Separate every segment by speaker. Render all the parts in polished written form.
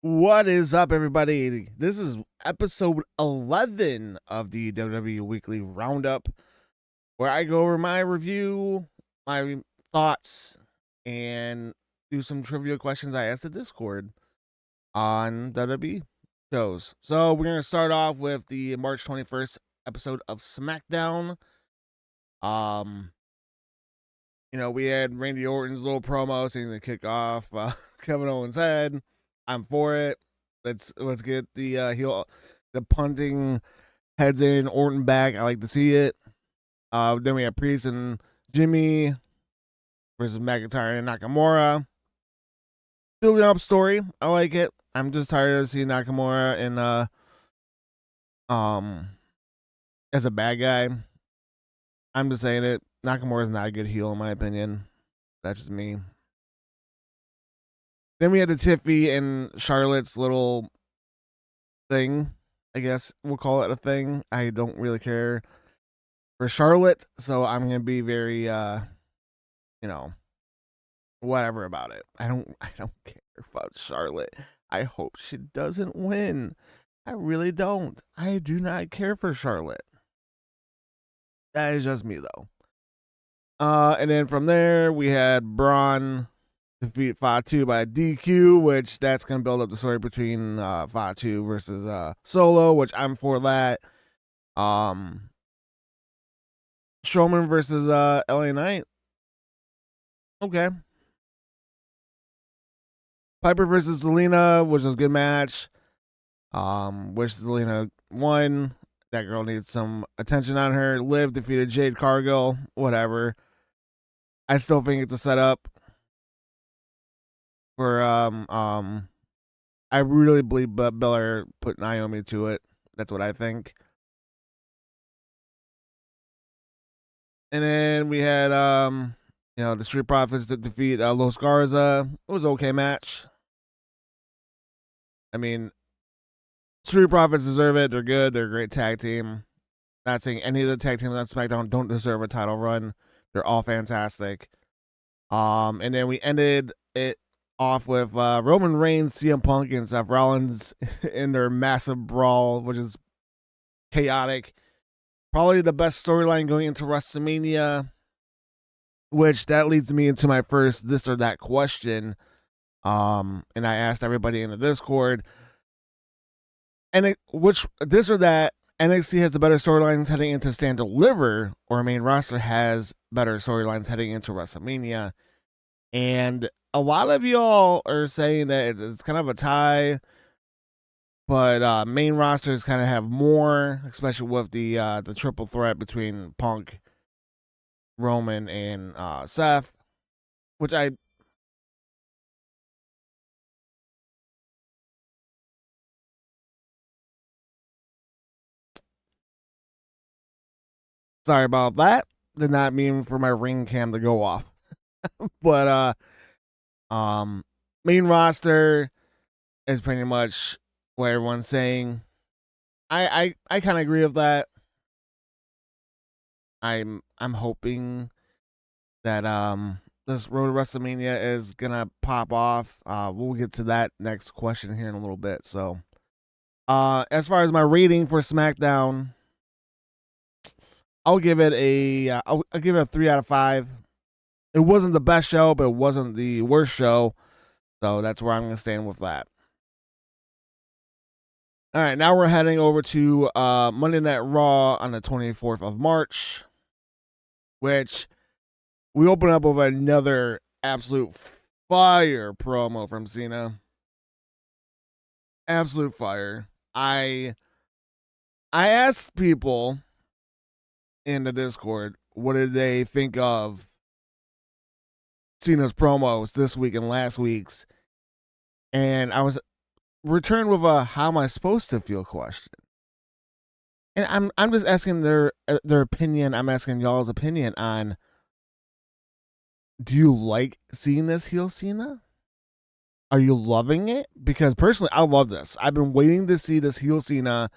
Speaker 1: What is up, everybody? This is episode 11 of the WWE Weekly Round-up, where I go over my review, my thoughts, and do some trivia questions I asked the Discord on WWE shows. So we're gonna start off with the March 21st episode of SmackDown. Um, we had Randy Orton's little promo saying to kick off Kevin Owens' head. I'm for it. Let's get the the punting heads in Orton back. I like to see it. Then we have Priest and Jimmy versus McIntyre and Nakamura. Building up story. I like it. I'm just tired of seeing Nakamura in um as a bad guy. I'm just saying it. Nakamura is not a good heel in my opinion. That's just me. Then we had the Tiffy and Charlotte's little thing. I guess we'll call it a thing. I don't really care for Charlotte, so I'm gonna be very whatever about it. I don't care about Charlotte. I hope she doesn't win. I really don't. I do not care for Charlotte. That is just me though. And then from there we had Braun defeat Fatu by DQ, which that's gonna build up the story between Fatu versus Solo, which I'm for that. Strowman versus LA Knight. Okay. Piper versus Zelina, which was a good match. Wish Zelina won. That girl needs some attention on her. Liv defeated Jade Cargill. Whatever. I still think it's a setup for I really believe Belair put Naomi to it. That's what I think. And then we had the Street Profits to defeat Los Garza. It was an okay match. I mean, Street Profits deserve it. They're good. They're a great tag team. Not saying any of the tag teams on SmackDown don't deserve a title run. They're all fantastic. And then we ended it off with Roman Reigns, CM Punk, and Seth Rollins in their massive brawl, which is chaotic. Probably the best storyline going into WrestleMania, which that leads me into my first this or that question. And I asked everybody in the Discord, and which this or that NXT has the better storylines heading into Stand Deliver, or main roster has better storylines heading into WrestleMania. And a lot of y'all are saying that it's kind of a tie, but main rosters kind of have more, especially with the triple threat between Punk, Roman, and Seth, which I sorry about that. Did not mean for my ring cam to go off. But main roster is pretty much what everyone's saying. I kind of agree with that. I'm hoping that this road to WrestleMania is gonna pop off. We'll get to that next question here in a little bit. So as far as my rating for SmackDown, I'll give it I'll give it a 3 out of 5. It wasn't the best show, but it wasn't the worst show. So that's where I'm going to stand with that. All right, now we're heading over to Monday Night Raw on the 24th of March, which we open up with another absolute fire promo from Cena. Absolute fire. I asked people in the Discord, what did they think of Cena's promos this week and last week's, and I was returned with a "How am I supposed to feel?" question, and I'm just asking their opinion. I'm asking y'all's opinion on: do you like seeing this heel Cena? Are you loving it? Because personally, I love this. I've been waiting to see this heel Cena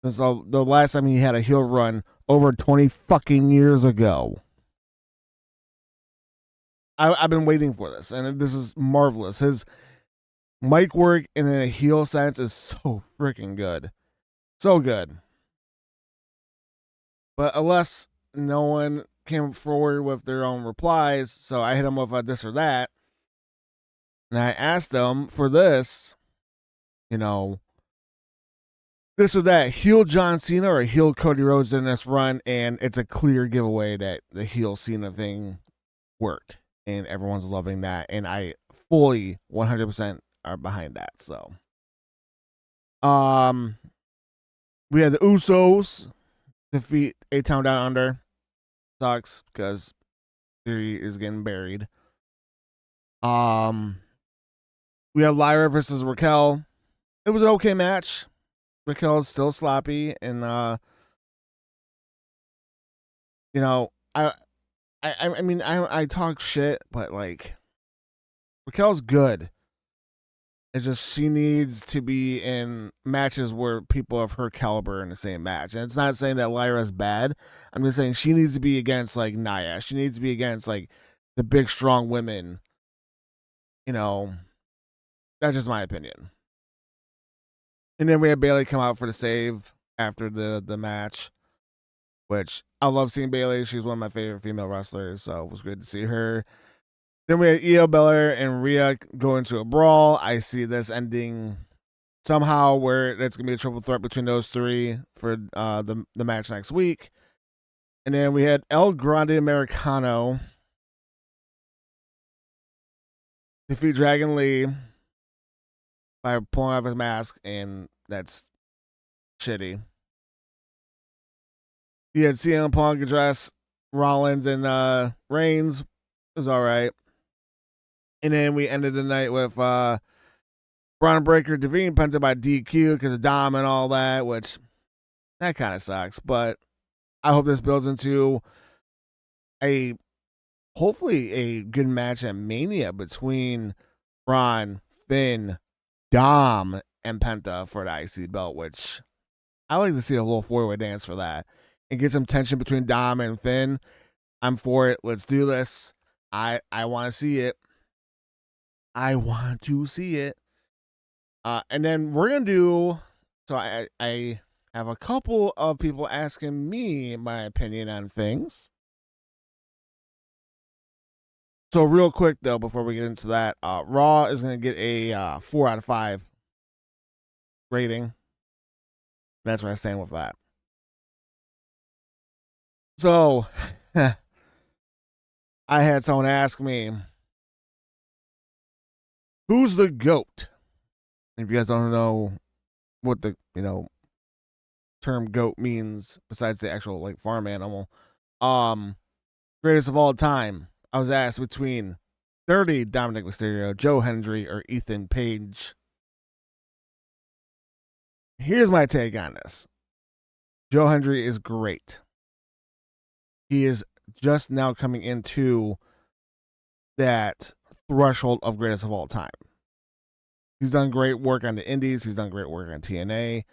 Speaker 1: since the last time he had a heel run over 20 fucking years ago. I've been waiting for this, and this is marvelous. mic work in a heel sense is so freaking good. So good. But unless no one came forward with their own replies, so I hit them with a this or that. And I asked them for this, you know, this or that, heel John Cena or heel Cody Rhodes in this run, and it's a clear giveaway that the heel Cena thing worked, and everyone's loving that, and I fully 100% are behind that. So, um, we had the Usos defeat A Town Down Under. Sucks because Theory is getting buried. Um, we had Lyra versus Raquel. It was an okay match. Raquel's still sloppy, and you know, I mean, I talk shit, but like Raquel's good. It's just she needs to be in matches where people of her caliber are in the same match. And it's not saying that Lyra's bad. I'm just saying she needs to be against like Nia. She needs to be against like the big strong women. You know, that's just my opinion. And then we had Bailey come out for the save after the match, which I love seeing Bailey. She's one of my favorite female wrestlers, so it was good to see her. Then we had Io Belair and Rhea go into a brawl. I see this ending somehow where it's gonna be a triple threat between those three for the match next week. And then we had El Grande Americano defeat Dragon Lee by pulling off his mask, and that's shitty. He had CM Punk address Rollins and Reigns. It was all right. And then we ended the night with Braun Breaker defeating Penta by DQ because of Dom and all that, which that kind of sucks. But I hope this builds into a hopefully a good match at Mania between Braun, Finn, Dom, and Penta for the IC belt, which I like to see a little four-way dance for that. And get some tension between Dom and Finn. I'm for it. Let's do this. I want to see it. I want to see it. And then we're gonna do. So I have a couple of people asking me my opinion on things. So real quick though, before we get into that, Raw is gonna get a 4 out of 5 rating. That's where I stand with that. So I had someone ask me, "Who's the GOAT?" If you guys don't know what the term goat means besides the actual like farm animal, greatest of all time, I was asked between Dirty Dominic Mysterio, Joe Hendry, or Ethan Page. Here's my take on this. Joe Hendry is great. He is just now coming into that threshold of greatest of all time. He's done great work on the indies. He's done great work on TNA.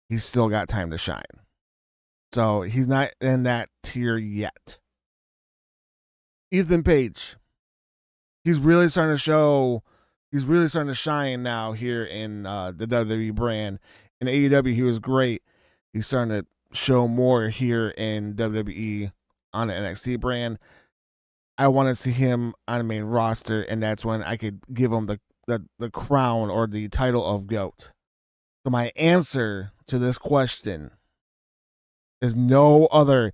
Speaker 1: He's still got time to shine. So he's not in that tier yet. Ethan Page, he's really starting to show. He's really starting to shine now here in the WWE brand. In AEW, he was great. He's starting to show more here in WWE on the NXT brand. I want to see him on the main roster, and that's when I could give him the crown or the title of GOAT. So my answer to this question is no other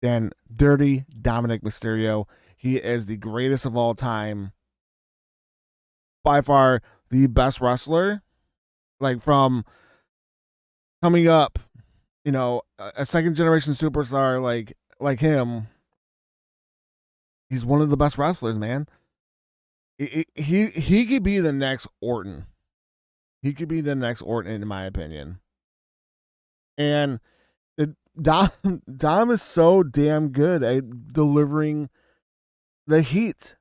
Speaker 1: than Dirty Dominic Mysterio. He is the greatest of all time. By far the best wrestler. Like from coming up, a second generation superstar like him. He's one of the best wrestlers, man. He could be the next Orton. He could be the next Orton, in my opinion. And Dom is so damn good at delivering the heat,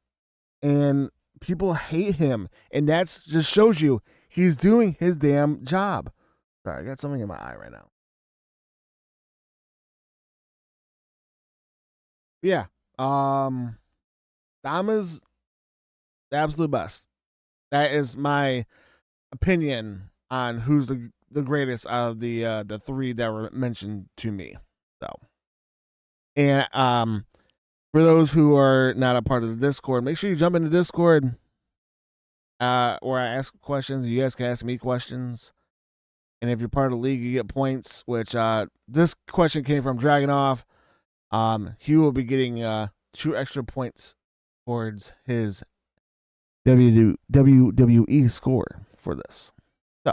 Speaker 1: and people hate him, and that just shows you he's doing his damn job. Sorry, I got something in my eye right now. Yeah, Dom is the absolute best. That is my opinion on who's the greatest out of the three that were mentioned to me. So, and for those who are not a part of the Discord, make sure you jump into Discord, where I ask questions. You guys can ask me questions, and if you're part of the league, you get points. Which this question came from Dragonoff. He will be getting 2 extra points towards his WWE score for this. So,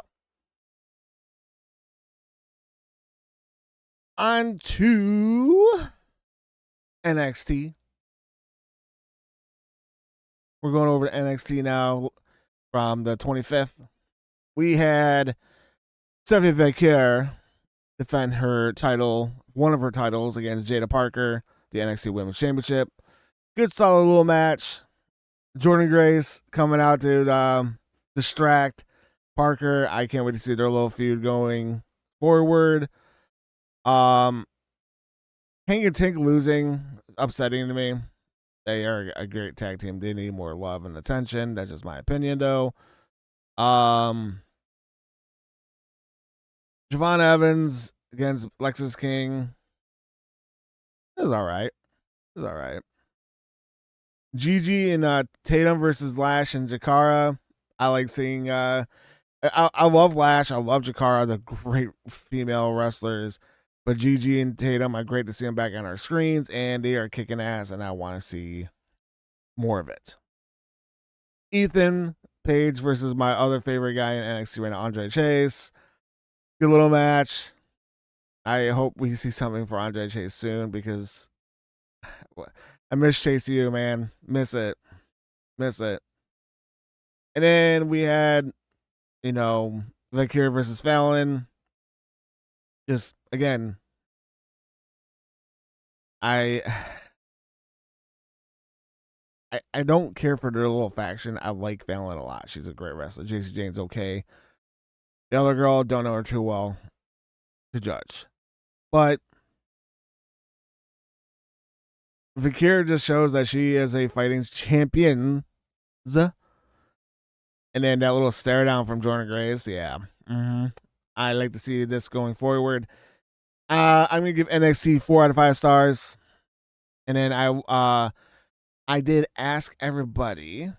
Speaker 1: on to NXT. We're going over to NXT now from the 25th. We had Stephanie Vaquer defend her title, one of her titles, against Jada Parker, the NXT Women's Championship. Good, solid little match. Jordan Grace coming out to distract Parker. I can't wait to see their little feud going forward. Hank and Tink losing, upsetting to me. They are a great tag team. They need more love and attention. That's just my opinion, though. Javon Evans against Lexus King. It was all right. It was all right. Gigi and Tatum versus Lash and Jakara. I like seeing. I love Lash. I love Jakara. They're great female wrestlers. But Gigi and Tatum are great to see them back on our screens, and they are kicking ass, and I want to see more of it. Ethan Page versus my other favorite guy in NXT right now, Andre Chase. Good little match. I hope we see something for Andre Chase soon because I miss Chase U, man. Miss it. Miss it. And then we had, Vaquer versus Fallon. Just, again, I don't care for their little faction. I like Fallon a lot. She's a great wrestler. JC Jane's okay. The other girl, don't know her too well to judge. But Vaquer just shows that she is a fighting champion. And then that little stare down from Jordan Grace. Yeah. Mm-hmm. I like to see this going forward. I'm gonna give NXT 4 out of 5 stars. And then I did ask everybody,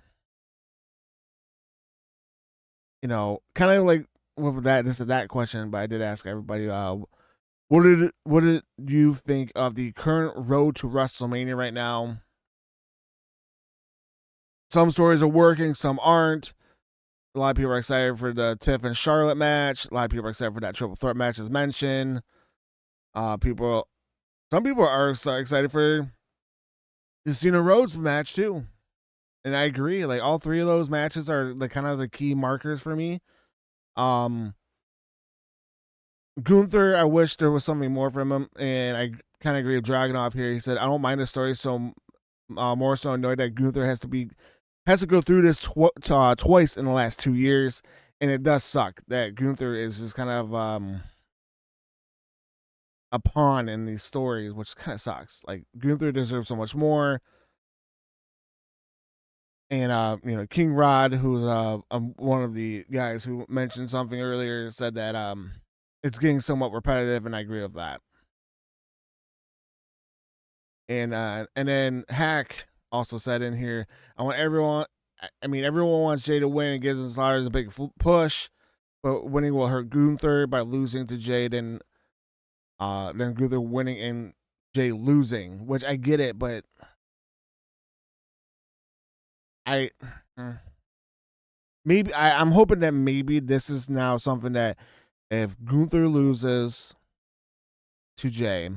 Speaker 1: kind of like with that question, but I did ask everybody, what did you think of the current road to WrestleMania right now? Some stories are working, some aren't. A lot of people are excited for the Tiff and Charlotte match. A lot of people are excited for that triple threat match as mentioned. Some people are so excited for the Cena Rhodes match too. And I agree. Like all 3 of those matches are the kind of the key markers for me. Gunther, I wish there was something more from him, and I kind of agree with Dragonoff here. He said, "I don't mind the story so more so annoyed that Gunther has to go through this twice in the last 2 years, and it does suck that Gunther is just kind of a pawn in these stories, which kind of sucks. Like Gunther deserves so much more." And King Rod, who's one of the guys who mentioned something earlier, said that it's getting somewhat repetitive, and I agree with that. And then Hack also said in here, I want everyone. I mean, everyone wants Jay to win and gives his Slaughter a big push, but winning will hurt Gunther by losing to Jade, and then Gunther winning and Jay losing, which I get it, but I'm hoping that maybe this is now something that if Gunther loses to Jay,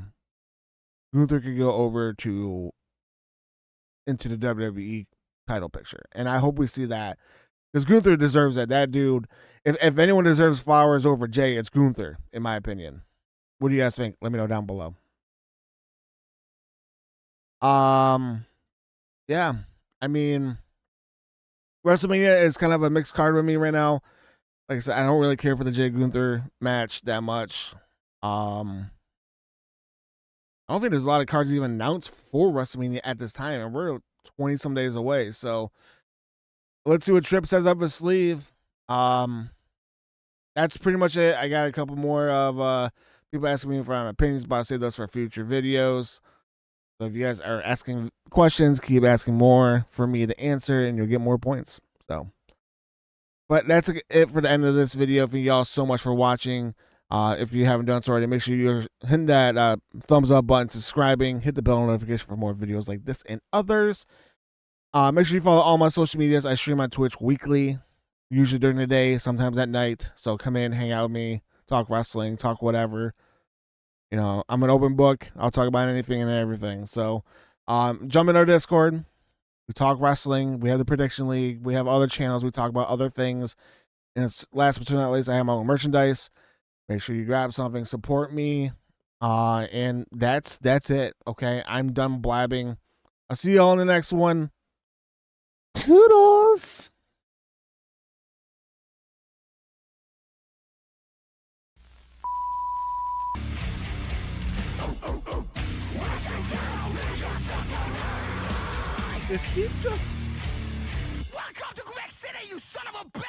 Speaker 1: Gunther could go over into the WWE title picture, and I hope we see that because Gunther deserves that. That dude, if anyone deserves flowers over Jay, it's Gunther, in my opinion. What do you guys think? Let me know down below. Yeah, I mean, WrestleMania is kind of a mixed card with me right now. Like I said, I don't really care for the Jay Gunther match that much. I don't think there's a lot of cards even announced for WrestleMania at this time, and we're 20 some days away. So let's see what Trip says up his sleeve. That's pretty much it. I got a couple more of people asking me for my opinions, but I'll save those for future videos. So if you guys are asking questions, keep asking more for me to answer, and you'll get more points. So, but that's it for the end of this video. Thank y'all so much for watching. If you haven't done so already, make sure you're hitting that thumbs up button, subscribing, hit the bell notification for more videos like this and others. Make sure you follow all my social medias. I stream on Twitch weekly, usually during the day, sometimes at night. So come in, hang out with me, talk wrestling, talk whatever. You know, I'm an open book. I'll talk about anything and everything. So jump in our Discord. We talk wrestling. We have the Prediction League. We have other channels. We talk about other things. And it's, last but not least, I have my own merchandise. Make sure you grab something. Support me. And that's it. Okay, I'm done blabbing. I'll see y'all in the next one. Toodles! If he just...
Speaker 2: Welcome to Quebec City, you son of a bitch!